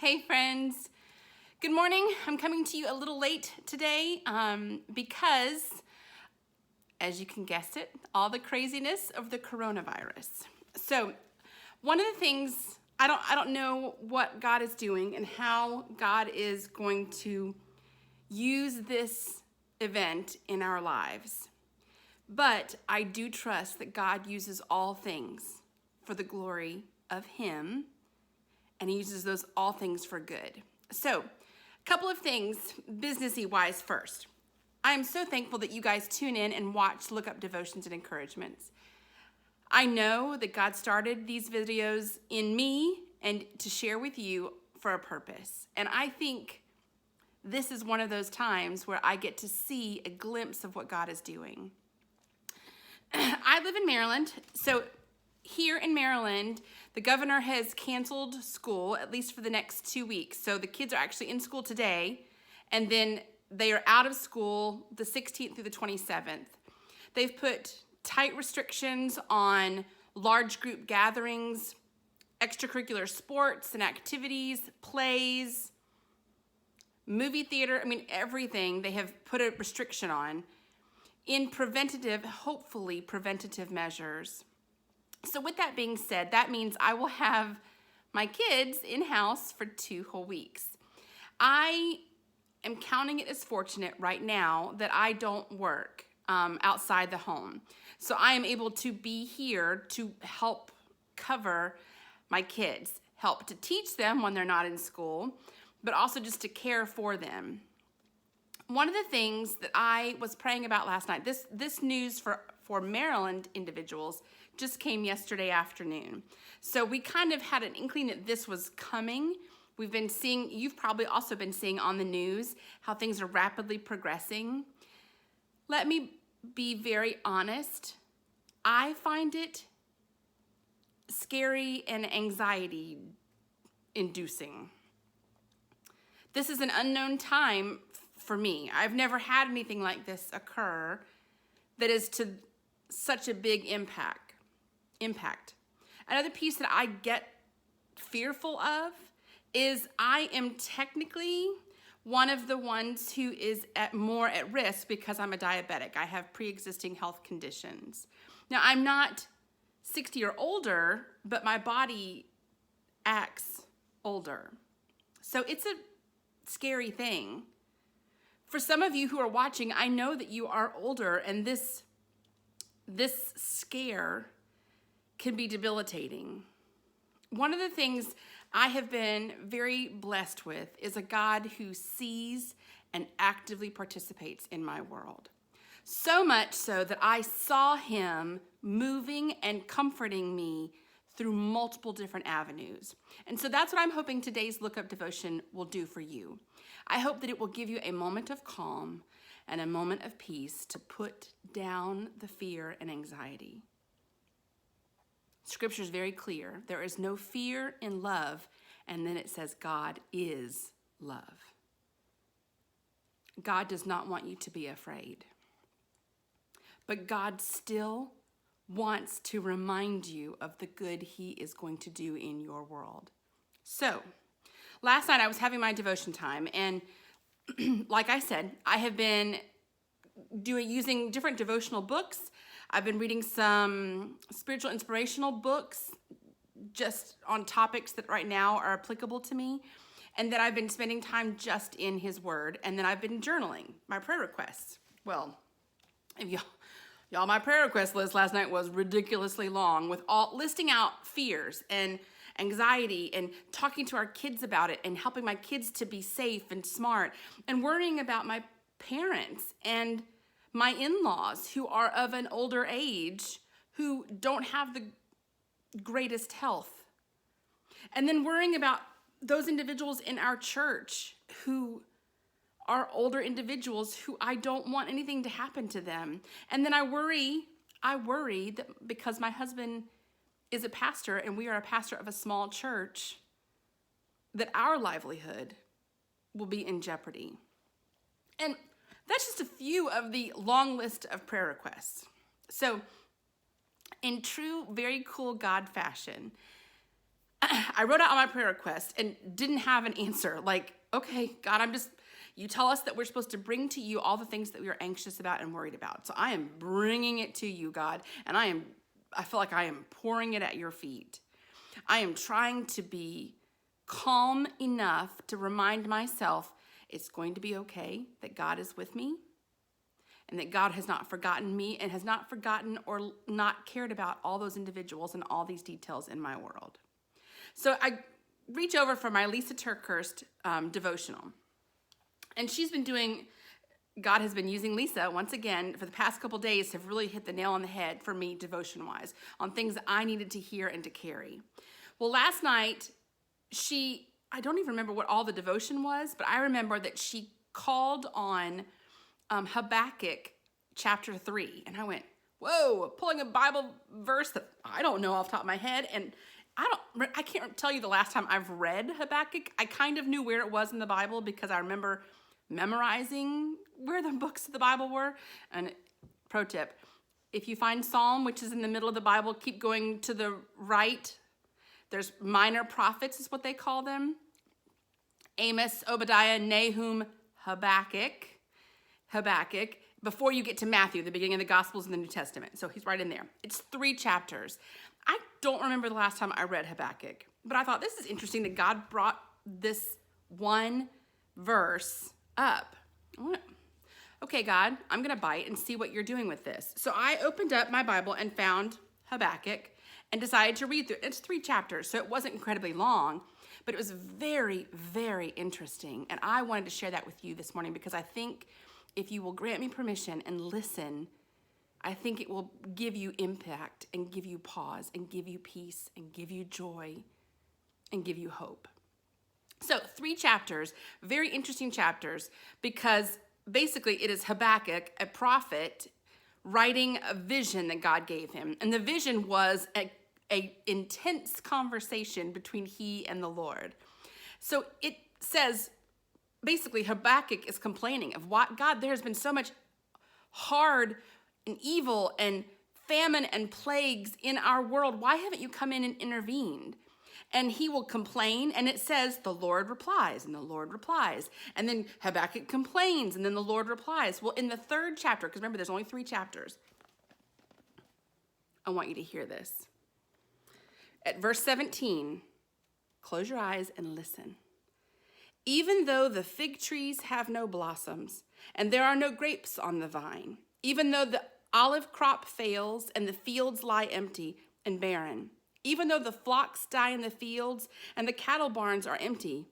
Hey friends, good morning. I'm coming to you a little late today because, as you can guess it, all the craziness of the coronavirus. So one of the things, I don't know what God is doing and how God is going to use this event in our lives. But I do trust that God uses all things for the glory of Him, and He uses those all things for good. So, a couple of things businessy wise first. I am so thankful that you guys tune in and watch lookUP devotions and encouragements. I know that God started these videos in me and to share with you for a purpose. And I think this is one of those times where I get to see a glimpse of what God is doing. I live in Maryland, so here in Maryland, the governor has canceled school, at least for the next 2 weeks. So the kids are actually in school today, and then they are out of school the 16th through the 27th. They've put tight restrictions on large group gatherings, extracurricular sports and activities, plays, movie theater, everything they have put a restriction on in hopefully preventative measures. So with that being said, that means I will have my kids in-house for 2 whole weeks. I am counting it as fortunate right now that I don't work outside the home. So I am able to be here to help cover my kids, help to teach them when they're not in school, but also just to care for them. One of the things that I was praying about last night, this news for Maryland individuals just came yesterday afternoon. So we kind of had an inkling that this was coming. We've been seeing, you've probably also been seeing on the news how things are rapidly progressing. Let me be very honest. I find it scary and anxiety inducing. This is an unknown time for me. I've never had anything like this occur that is to such a big impact. Another piece that I get fearful of is I am technically one of the ones who is more at risk because I'm a diabetic. I have pre-existing health conditions. Now, I'm not 60 or older, but my body acts older. So it's a scary thing. For some of you who are watching, I know that you are older, and this scare can be debilitating. One of the things I have been very blessed with is a God who sees and actively participates in my world. So much so that I saw Him moving and comforting me through multiple different avenues. And so that's what I'm hoping today's lookUP devotion will do for you. I hope that it will give you a moment of calm and a moment of peace to put down the fear and anxiety. Scripture is very clear. There is no fear in love, and then it says God is love. God does not want you to be afraid. But God still wants to remind you of the good He is going to do in your world. So, last night I was having my devotion time, and like I said, I have been using different devotional books. I've been reading some spiritual inspirational books just on topics that right now are applicable to me. And then I've been spending time just in His Word. And then I've been journaling my prayer requests. Well, if y'all, my prayer request list last night was ridiculously long with all listing out fears and anxiety and talking to our kids about it and helping my kids to be safe and smart and worrying about my parents and my in-laws who are of an older age who don't have the greatest health. And then worrying about those individuals in our church who are older individuals who I don't want anything to happen to them. And then I worry that because my husband is a pastor and we are a pastor of a small church, that our livelihood will be in jeopardy. And that's just a few of the long list of prayer requests. So in true, very cool God fashion, I wrote out my prayer request and didn't have an answer. Like, okay, God, you tell us that we're supposed to bring to you all the things that we are anxious about and worried about. So I am bringing it to you, God, and I feel like I am pouring it at your feet. I am trying to be calm enough to remind myself it's going to be okay, that God is with me, and that God has not forgotten me and has not forgotten or not cared about all those individuals and all these details in my world. So I reach over for my Lisa Turkhurst devotional. And God has been using Lisa once again for the past couple days to really hit the nail on the head for me devotion-wise on things that I needed to hear and to carry. Well, last night, I don't even remember what all the devotion was, but I remember that she called on Habakkuk chapter 3. And I went, whoa, pulling a Bible verse that I don't know off the top of my head. And I can't tell you the last time I've read Habakkuk. I kind of knew where it was in the Bible because I remember memorizing where the books of the Bible were. And pro tip, if you find Psalm, which is in the middle of the Bible, keep going to the right. There's minor prophets is what they call them. Amos, Obadiah, Nahum, Habakkuk, before you get to Matthew, the beginning of the Gospels in the New Testament. So he's right in there. It's 3 chapters. I don't remember the last time I read Habakkuk, but I thought this is interesting that God brought this one verse up. Okay, God, I'm going to bite and see what you're doing with this. So I opened up my Bible and found Habakkuk and decided to read through it. It's 3 chapters, so it wasn't incredibly long, but it was very, very interesting. And I wanted to share that with you this morning because I think if you will grant me permission and listen, I think it will give you impact and give you pause and give you peace and give you joy and give you hope. So 3 chapters, very interesting chapters, because basically it is Habakkuk, a prophet, writing a vision that God gave him. And the vision was a intense conversation between he and the Lord. So it says, basically Habakkuk is complaining of what, God, there's been so much hard and evil and famine and plagues in our world. Why haven't you come in and intervened? And he will complain, and it says the Lord replies, and the Lord replies. And then Habakkuk complains, and then the Lord replies. Well, in the 3rd chapter, because remember, there's only 3 chapters, I want you to hear this. At verse 17, close your eyes and listen. Even though the fig trees have no blossoms, and there are no grapes on the vine, even though the olive crop fails, and the fields lie empty and barren, even though the flocks die in the fields and the cattle barns are empty,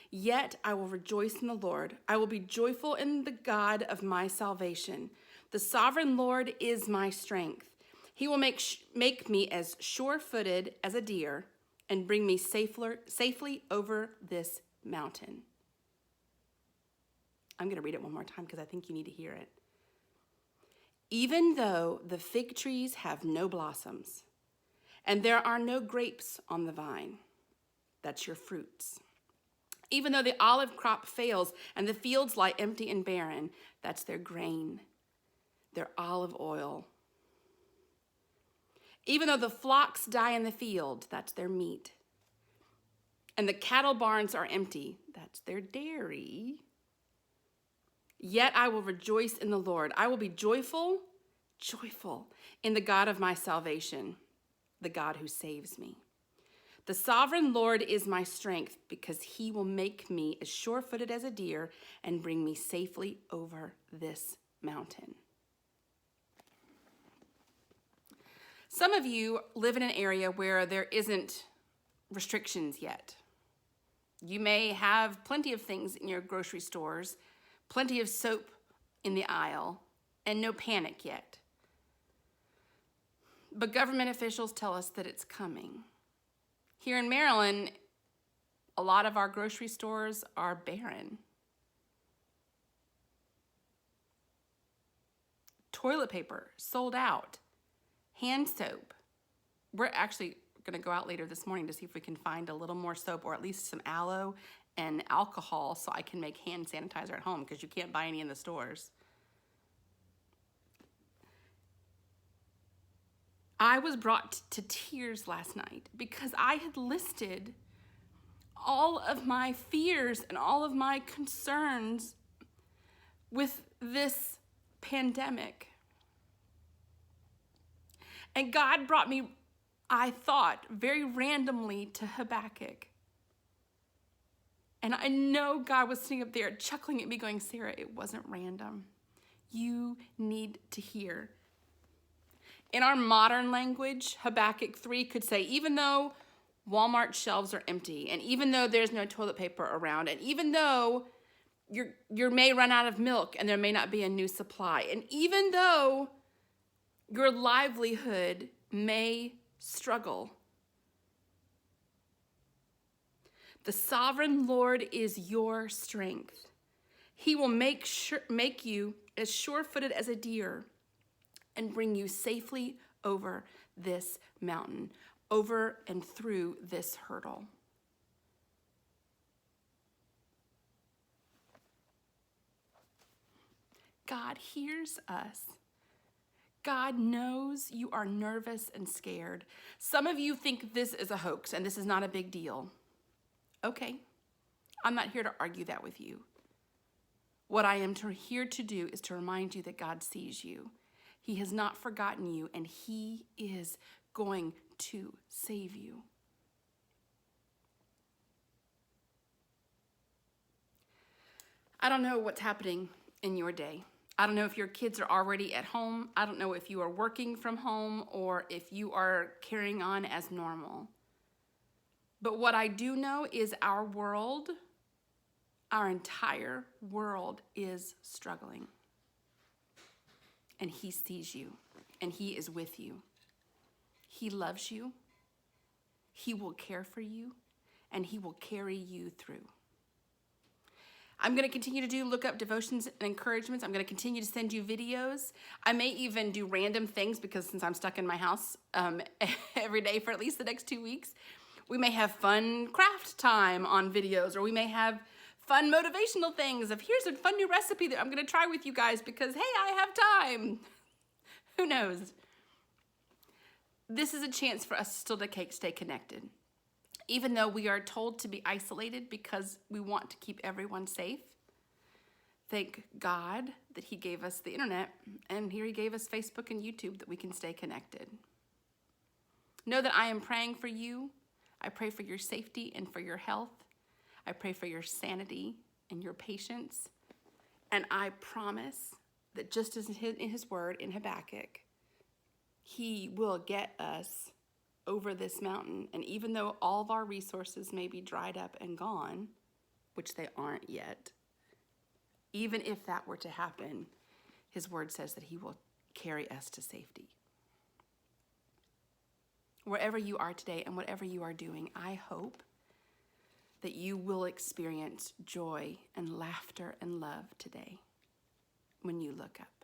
yet I will rejoice in the Lord. I will be joyful in the God of my salvation. The sovereign Lord is my strength. He will make me as sure-footed as a deer and bring me safely over this mountain. I'm going to read it one more time because I think you need to hear it. Even though the fig trees have no blossoms, and there are no grapes on the vine, that's your fruits. Even though the olive crop fails and the fields lie empty and barren, that's their grain, their olive oil. Even though the flocks die in the field, that's their meat. And the cattle barns are empty, that's their dairy. Yet I will rejoice in the Lord. I will be joyful in the God of my salvation, the God who saves me. The sovereign Lord is my strength because he will make me as sure-footed as a deer and bring me safely over this mountain. Some of you live in an area where there isn't restrictions yet. You may have plenty of things in your grocery stores, plenty of soap in the aisle, and no panic yet. But government officials tell us that it's coming. Here in Maryland, a lot of our grocery stores are barren. Toilet paper sold out. Hand soap. We're actually going to go out later this morning to see if we can find a little more soap or at least some aloe and alcohol so I can make hand sanitizer at home because you can't buy any in the stores. I was brought to tears last night because I had listed all of my fears and all of my concerns with this pandemic. And God brought me, I thought, very randomly to Habakkuk. And I know God was sitting up there chuckling at me going, Sarah, it wasn't random. You need to hear. In our modern language, Habakkuk 3 could say, even though Walmart shelves are empty, and even though there's no toilet paper around, and even though you may run out of milk and there may not be a new supply, and even though your livelihood may struggle, the sovereign Lord is your strength. He will make you as sure-footed as a deer and bring you safely over this mountain, over and through this hurdle. God hears us. God knows you are nervous and scared. Some of you think this is a hoax and this is not a big deal. Okay, I'm not here to argue that with you. What I am here to do is to remind you that God sees you. He has not forgotten you, and He is going to save you. I don't know what's happening in your day. I don't know if your kids are already at home. I don't know if you are working from home or if you are carrying on as normal. But what I do know is our world, our entire world is struggling. And He sees you, and He is with you. He loves you. He will care for you, and He will carry you through. I'm going to continue to do look-up devotions and encouragements. I'm going to continue to send you videos. I may even do random things because since I'm stuck in my house every day for at least the next 2 weeks, we may have fun craft time on videos, or we may have fun motivational things of here's a fun new recipe that I'm going to try with you guys because, hey, I have time. Who knows? This is a chance for us still to stay connected. Even though we are told to be isolated because we want to keep everyone safe, thank God that He gave us the internet, and here He gave us Facebook and YouTube that we can stay connected. Know that I am praying for you. I pray for your safety and for your health. I pray for your sanity and your patience. And I promise that just as in His word in Habakkuk, He will get us over this mountain. And even though all of our resources may be dried up and gone, which they aren't yet, even if that were to happen, His word says that He will carry us to safety. Wherever you are today and whatever you are doing, I hope that you will experience joy and laughter and love today when you look up.